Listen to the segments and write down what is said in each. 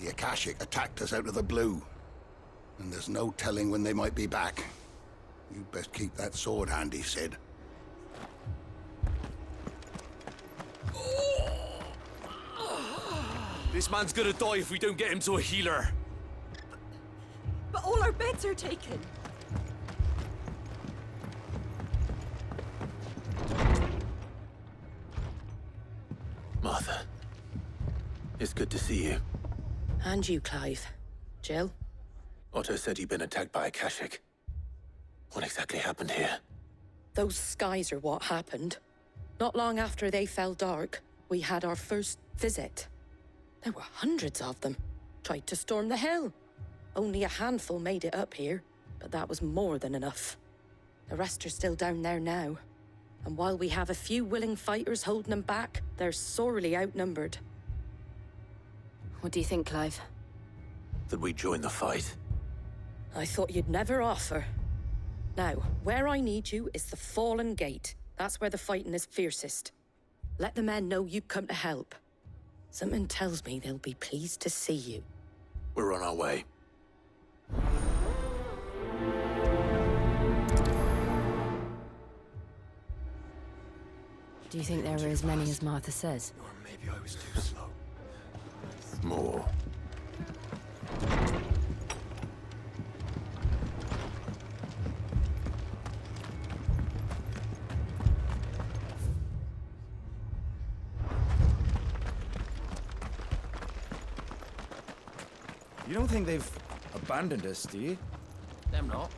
The Akashic attacked us out of the blue, and there's no telling when they might be back. You'd best keep that sword handy, Sid. This man's gonna die if we don't get him to a healer. But all our beds are taken. Martha, it's good to see you. And you, Clive. Jill? Otto said you'd been attacked by Akashic. What exactly happened here? Those skies are what happened. Not long after they fell dark, we had our first visit. There were hundreds of them. Tried to storm the hill. Only a handful made it up here, but that was more than enough. The rest are still down there now. And while we have a few willing fighters holding them back, they're sorely outnumbered. What do you think, Clive? That we join the fight. I thought you'd never offer. Now, where I need you is the Fallen Gate. That's where the fighting is fiercest. Let the men know you've come to help. Something tells me they'll be pleased to see you. We're on our way. Do you think there were as many as Martha says? Or maybe I was too slow. More. You don't think they've abandoned us, do you? Them not.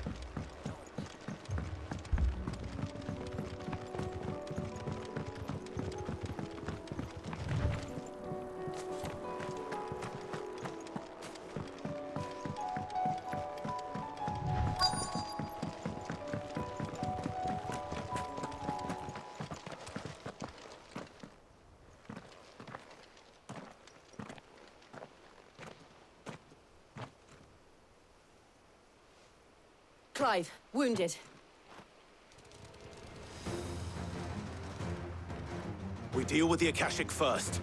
Clive, wounded. We deal with the Akashic first.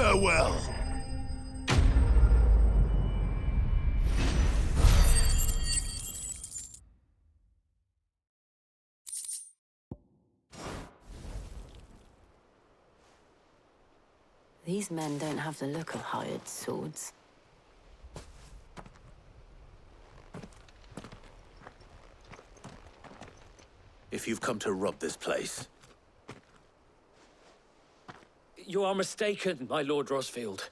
Farewell. These men don't have the look of hired swords. If you've come to rob this place, You are mistaken, my Lord Rosfield.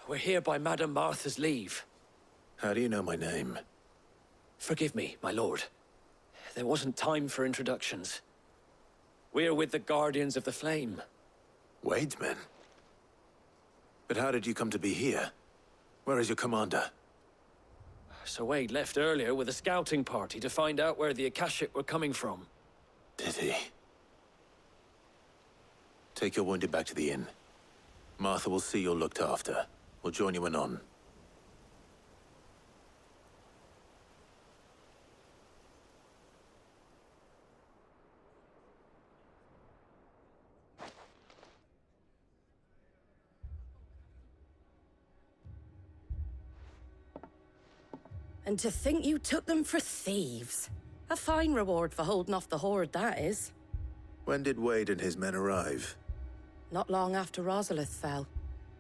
We're here by Madame Martha's leave. how do you know my name? Forgive me, my lord. There wasn't time for introductions. We're with the Guardians of the Flame. Wade's men? But how did you come to be here? Where is your commander? Sir Wade left earlier with a scouting party to find out where the Akashic were coming from. Did he? Take your wounded back to the inn. Martha will see you're looked after. We'll join you anon. And to think you took them for thieves. A fine reward for holding off the horde, that is. When did Wade and his men arrive? Not long after Rosalith fell.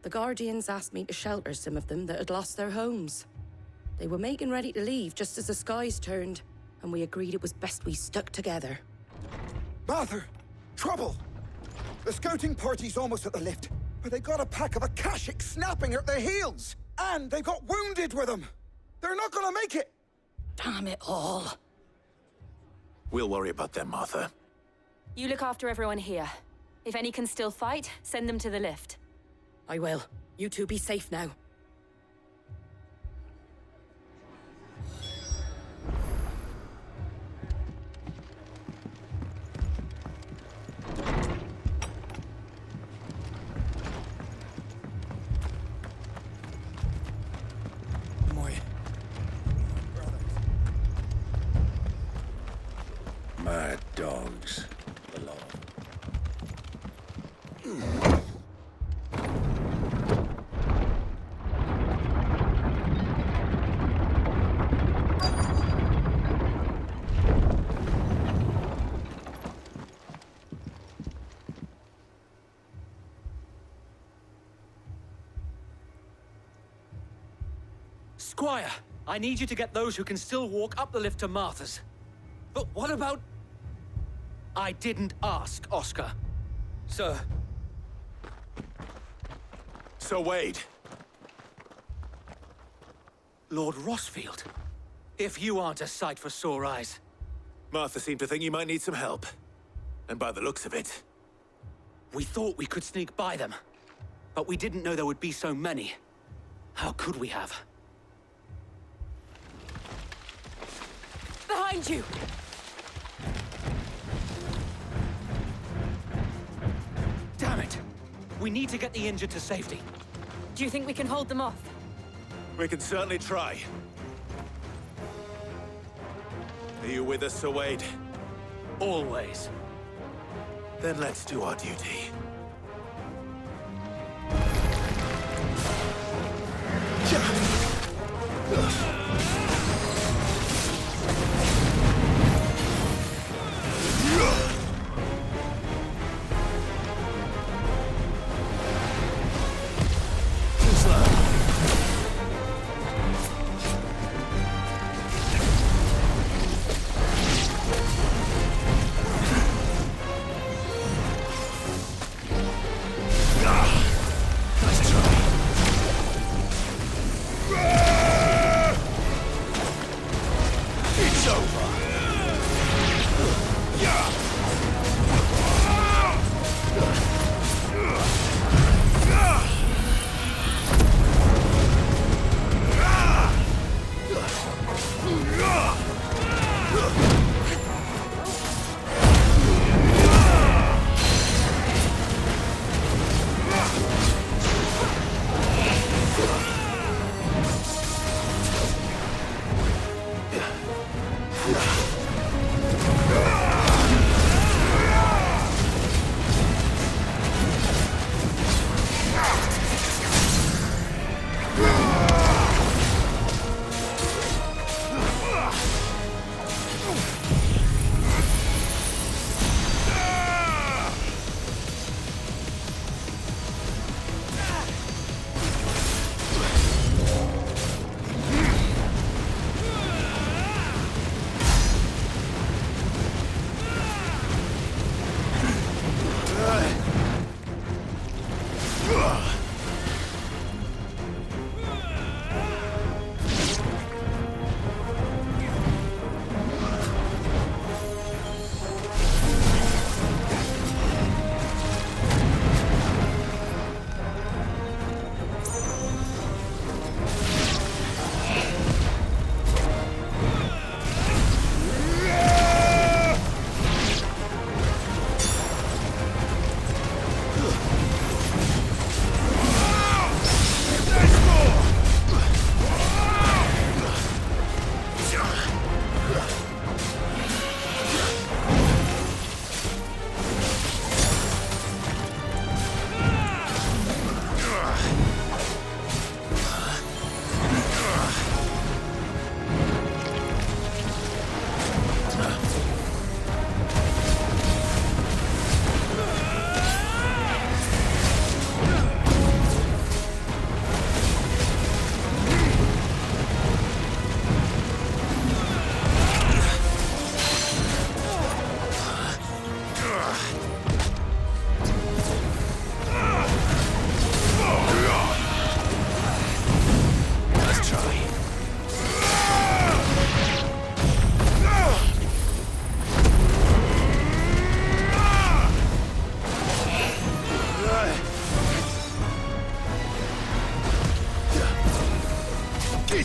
The Guardians asked me to shelter some of them that had lost their homes. They were making ready to leave just as the skies turned, and we agreed it was best we stuck together. Martha! Trouble! The scouting party's almost at the lift, but they got a pack of Akashic snapping at their heels! And they got wounded with them! They're not gonna make it! Damn it all. We'll worry about them, Martha. You look after everyone here. If any can still fight, send them to the lift. I will. You two be safe now. Mad dogs. Alone. Squire, I need you to get those who can still walk up the lift to Martha's. But what about... I didn't ask, Oscar. Sir. So Wade. Lord Rossfield. If you aren't a sight for sore eyes. Martha seemed to think you might need some help. And by the looks of it... We thought we could sneak by them. But we didn't know there would be so many. How could we have? Behind you! Damn it! We need to get the injured to safety. Do you think we can hold them off? We can certainly try. Are you with us, Sir Wade? Always. Then let's do our duty.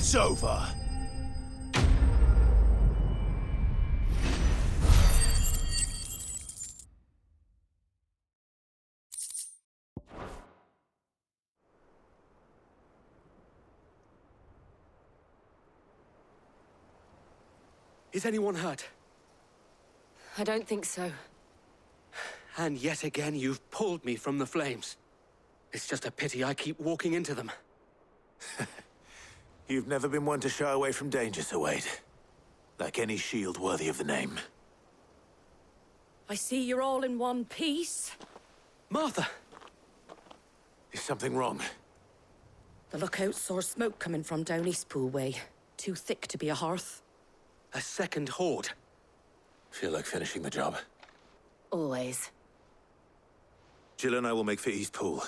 It's over. Is anyone hurt? I don't think so. And yet again, you've pulled me from the flames. It's just a pity I keep walking into them. You've never been one to shy away from danger, Sir Wade. Like any shield worthy of the name. I see you're all in one piece. Martha! Is something wrong? The lookout saw smoke coming from down Eastpool way. Too thick to be a hearth. A second horde. Feel like finishing the job. Always. Jill and I will make for Eastpool.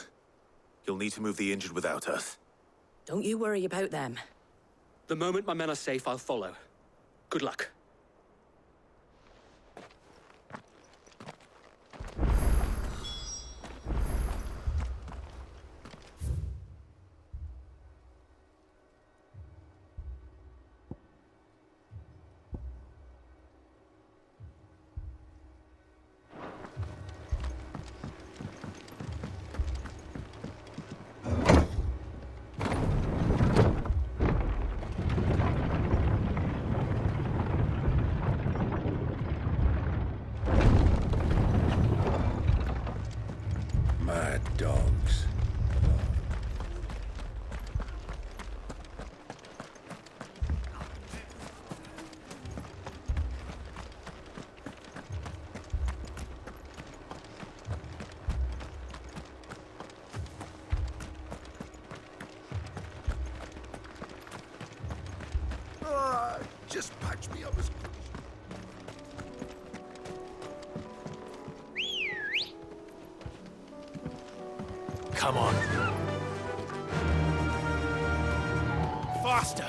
You'll need to move the injured without us. Don't you worry about them. The moment my men are safe, I'll follow. Good luck. Mad dogs. Just patch me up as Come on. Faster!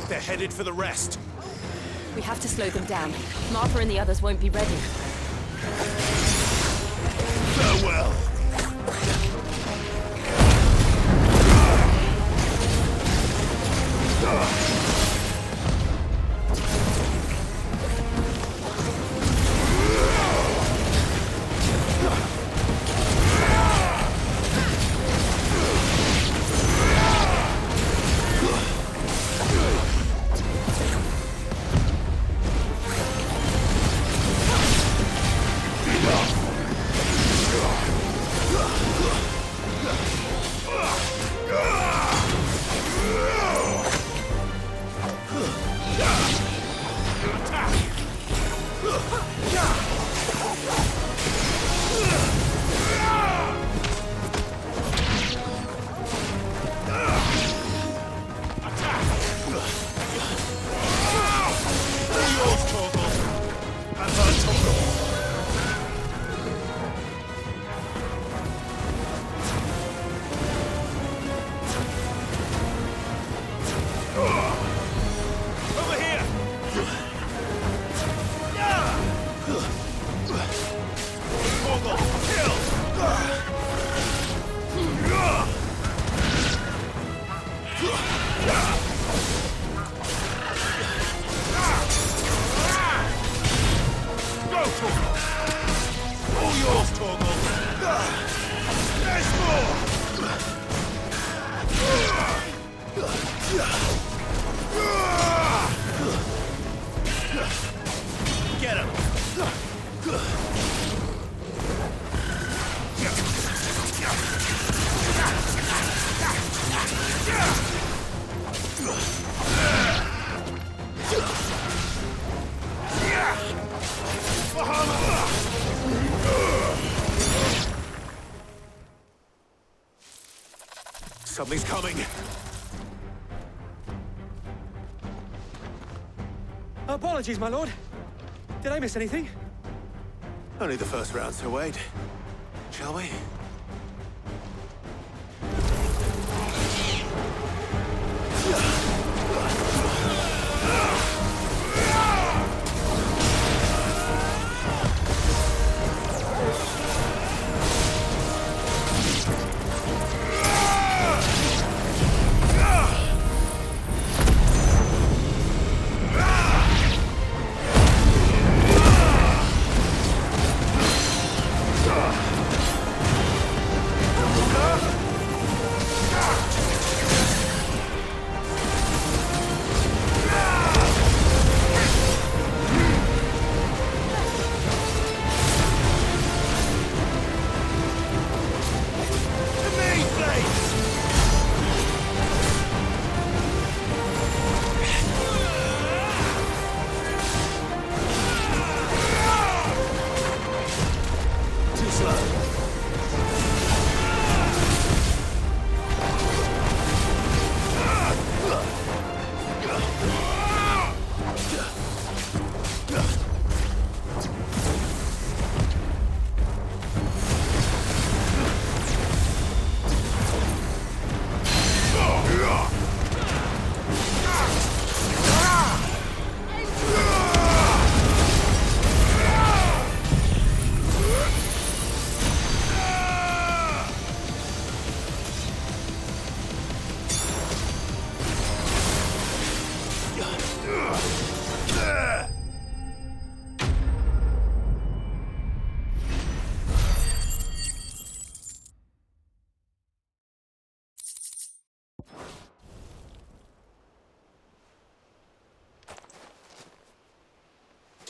They're headed for the rest. We have to slow them down. Martha and the others won't be ready. Farewell! Get him! Something's coming. Apologies, my lord. Did I miss anything? Only the first round, Sir Wade. Shall we?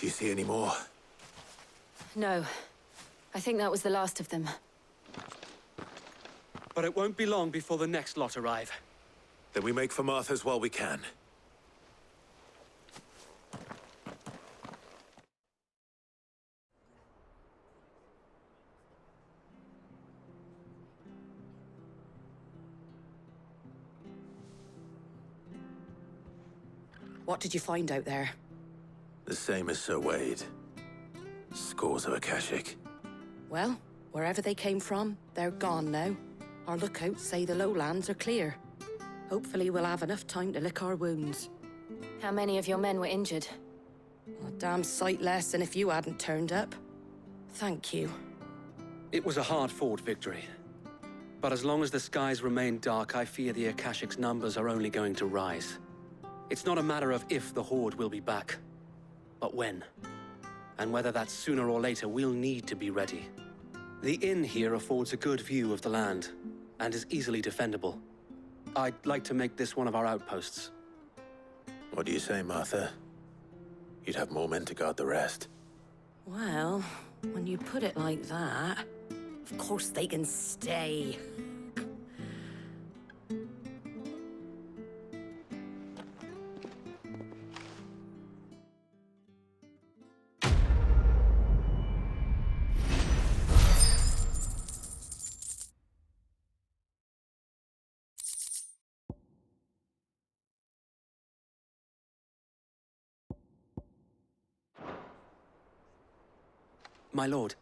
you see any more? No. I think that was the last of them. But it won't be long before the next lot arrive. Then we make for Martha's while we can. What did you find out there? The same as Sir Wade. Scores of Akashic. Well, wherever they came from, they're gone now. Our lookouts say the lowlands are clear. Hopefully we'll have enough time to lick our wounds. How many of your men were injured? A damn sight less than if you hadn't turned up. Thank you. It was a hard-fought victory. But as long as the skies remain dark, I fear the Akashic's numbers are only going to rise. It's not a matter of if the Horde will be back, but when. And whether that's sooner or later, we'll need to be ready. The inn here affords a good view of the land, and is easily defendable. I'd like to make this one of our outposts. What do you say, Martha? You'd have more men to guard the rest. Well, when you put it like that, of course they can stay. My lord,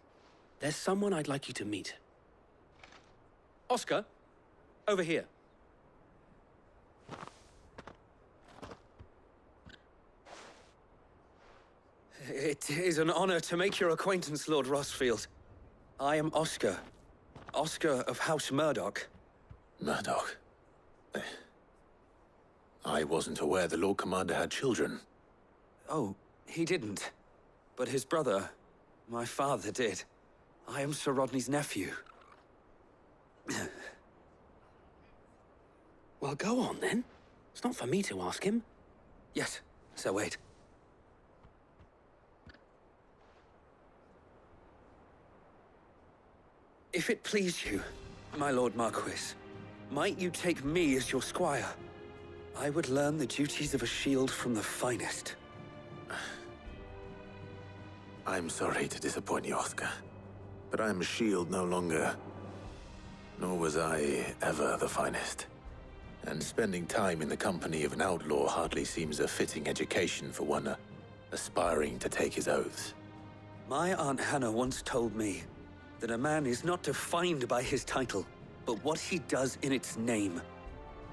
there's someone I'd like you to meet. Oscar, over here. It is an honor to make your acquaintance, Lord Rossfield. I am Oscar. Oscar of House Murdoch. Murdoch? I wasn't aware the Lord Commander had children. Oh, he didn't. But his brother, my father, did. I am Sir Rodney's nephew. Well, go on then. It's not for me to ask him. Yes, Sir Wade. If it please you, my Lord Marquis, might you take me as your squire? I would learn the duties of a shield from the finest. I'm sorry to disappoint you, Oscar, but I'm a shield no longer. Nor was I ever the finest. And spending time in the company of an outlaw hardly seems a fitting education for one aspiring to take his oaths. My Aunt Hannah once told me that a man is not defined by his title, but what he does in its name.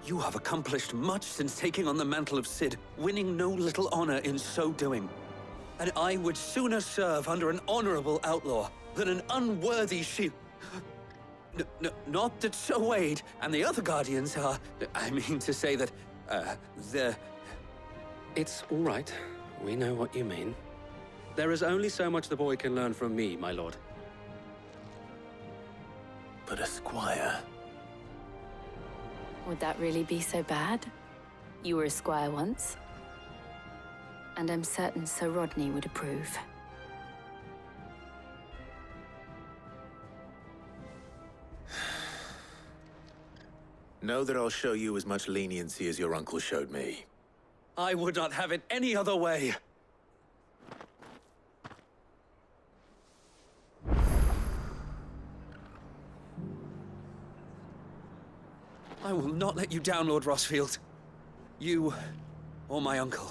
You have accomplished much since taking on the mantle of Cid, winning no little honor in so doing. And I would sooner serve under an honorable outlaw than an unworthy shield. Not that Sir Wade and the other Guardians are... I mean to say that, they're... It's all right. We know what you mean. There is only so much the boy can learn from me, my lord. But a squire? Would that really be so bad? You were a squire once. And I'm certain Sir Rodney would approve. Know that I'll show you as much leniency as your uncle showed me. I would not have it any other way. I will not let you down, Lord Rossfield. You, or my uncle.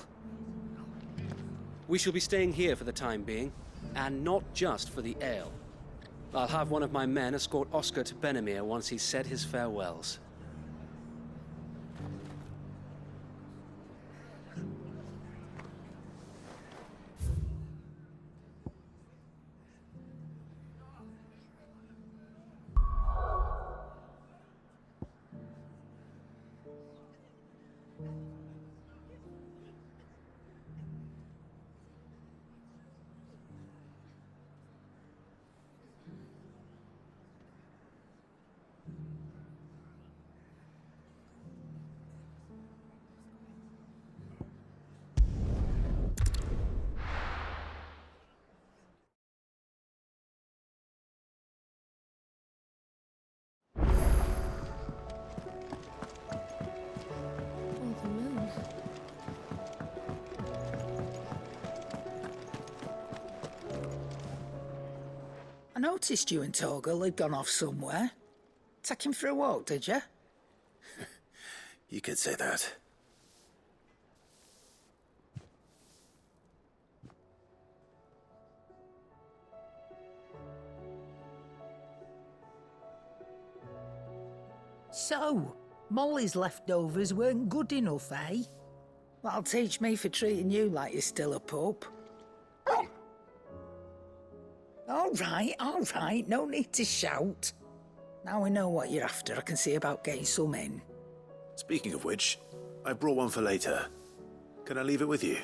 We shall be staying here for the time being, and not just for the ale. I'll have one of my men escort Oscar to Benimir once he's said his farewells. noticed you and Torgal had gone off somewhere. Take him for a walk, did you? You could say that. So, Molly's leftovers weren't good enough, eh? That'll teach me for treating you like you're still a pup. All right, no need to shout. Now we know what you're after, I can see about getting some in. Speaking of which, I brought one for later. Can I leave it with you?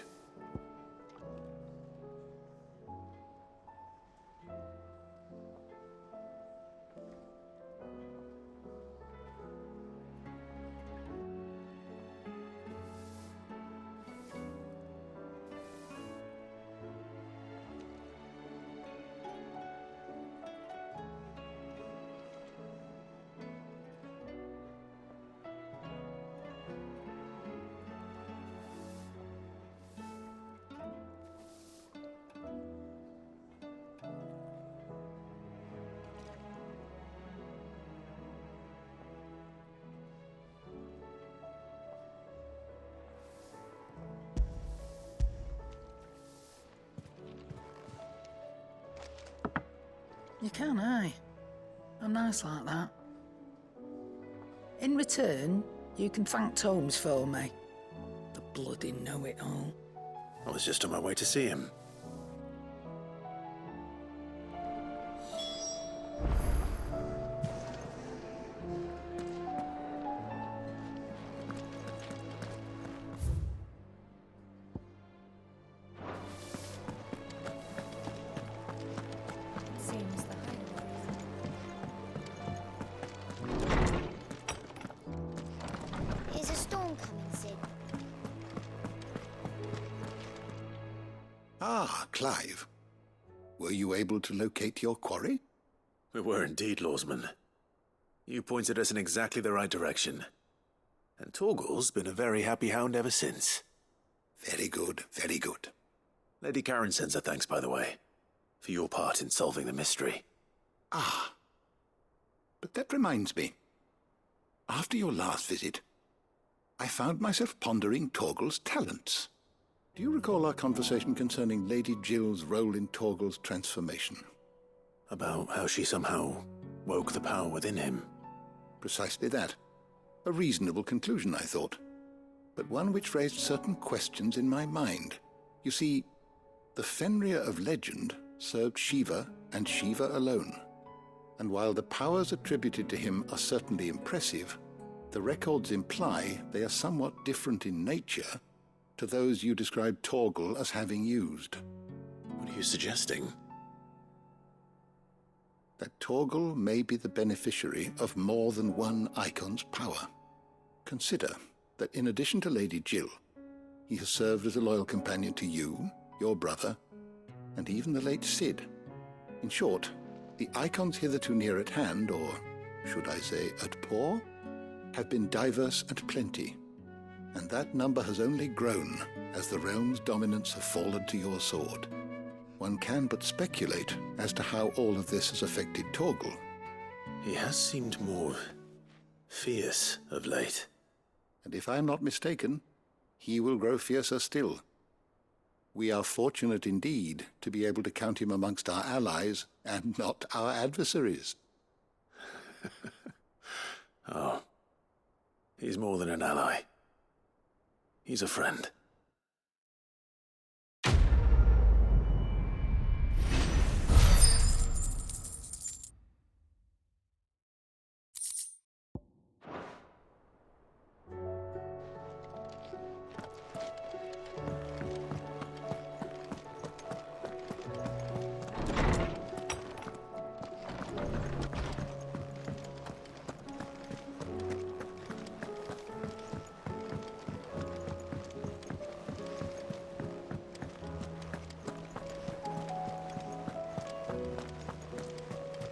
You can, aye. I'm nice like that. In return, you can thank Tomes for me. The bloody know-it-all. I was just on my way to see him. Is a storm coming, Sid? Ah, Clive. Were you able to locate your quarry? We were indeed, Lawsman. You pointed us in exactly the right direction. And Torgal's been a very happy hound ever since. Very good, very good. Lady Karen sends her thanks, by the way, for your part in solving the mystery. Ah. But that reminds me. After your last visit, I found myself pondering Torgal's talents. Do you recall our conversation concerning Lady Jill's role in Torgal's transformation? About how she somehow woke the power within him. Precisely that. A reasonable conclusion, I thought, but one which raised certain questions in my mind. You see, the Fenrir of legend served Shiva and Shiva alone. And while the powers attributed to him are certainly impressive, the records imply they are somewhat different in nature to those you described Torgal as having used. What are you suggesting? That Torgal may be the beneficiary of more than one icon's power. Consider that in addition to Lady Jill, he has served as a loyal companion to you, your brother, and even the late Cid. In short, the icons hitherto near at hand, or should I say at paw, have been diverse and plenty, and that number has only grown as the realm's dominance have fallen to your sword. One can but speculate as to how all of this has affected Torgal. He has seemed more fierce of late. And if I am not mistaken, he will grow fiercer still. We are fortunate indeed to be able to count him amongst our allies and not our adversaries. Oh, he's more than an ally. He's a friend.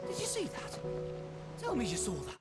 Did you see that? Tell me you saw that.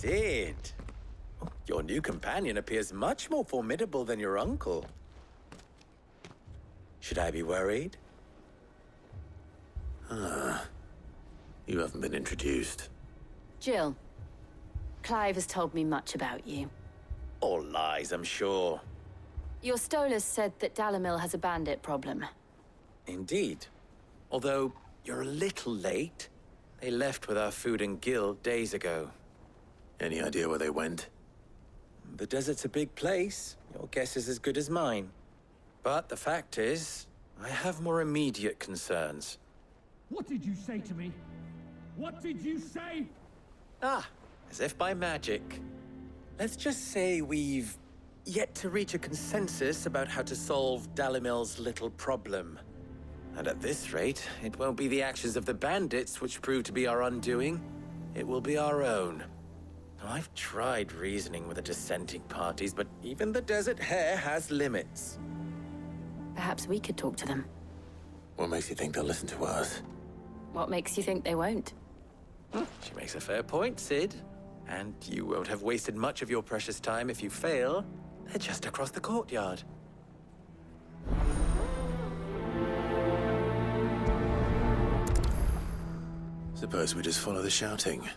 Sid. Your new companion appears much more formidable than your uncle. Should I be worried? You haven't been introduced. Jill, Clive has told me much about you. All lies, I'm sure. Your Stolas said that Dalamil has a bandit problem. Indeed. Although, you're a little late. They left with our food and guild days ago. Any idea where they went? The desert's a big place. Your guess is as good as mine. But the fact is, I have more immediate concerns. What did you say to me? What did you say? Ah, as if by magic. Let's just say we've yet to reach a consensus about how to solve Dalimil's little problem. And at this rate, it won't be the actions of the bandits which prove to be our undoing. It will be our own. Now, I've tried reasoning with the dissenting parties, but even the Desert Hare has limits. Perhaps we could talk to them. What makes you think they'll listen to us? What makes you think they won't? She makes a fair point, Sid. And you won't have wasted much of your precious time if you fail. They're just across the courtyard. Suppose we just follow the shouting.